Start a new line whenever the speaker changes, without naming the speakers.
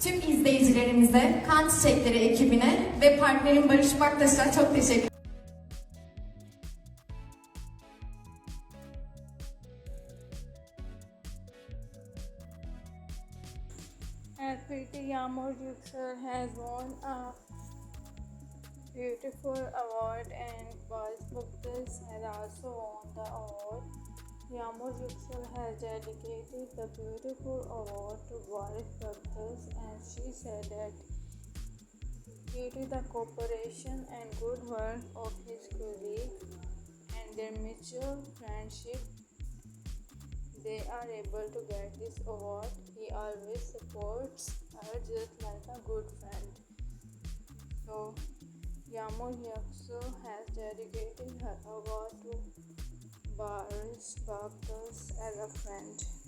Tüm izleyicilerimize, Kan Çiçekleri ekibine ve partnerim Baris Baktas'a çok teşekkür ederim.
Pretty Yağmur Yüksel has won a beautiful award and Baris Baktas has also won the award. Yağmur Yüksel has dedicated the beautiful award to Baris Baktas and she said that due to the cooperation and good work of his colleagues and their mutual friendship, they are able to get this award. He always supports her just like a good friend. So, Yağmur Yüksel has dedicated her award to Baris Baktas as a friend.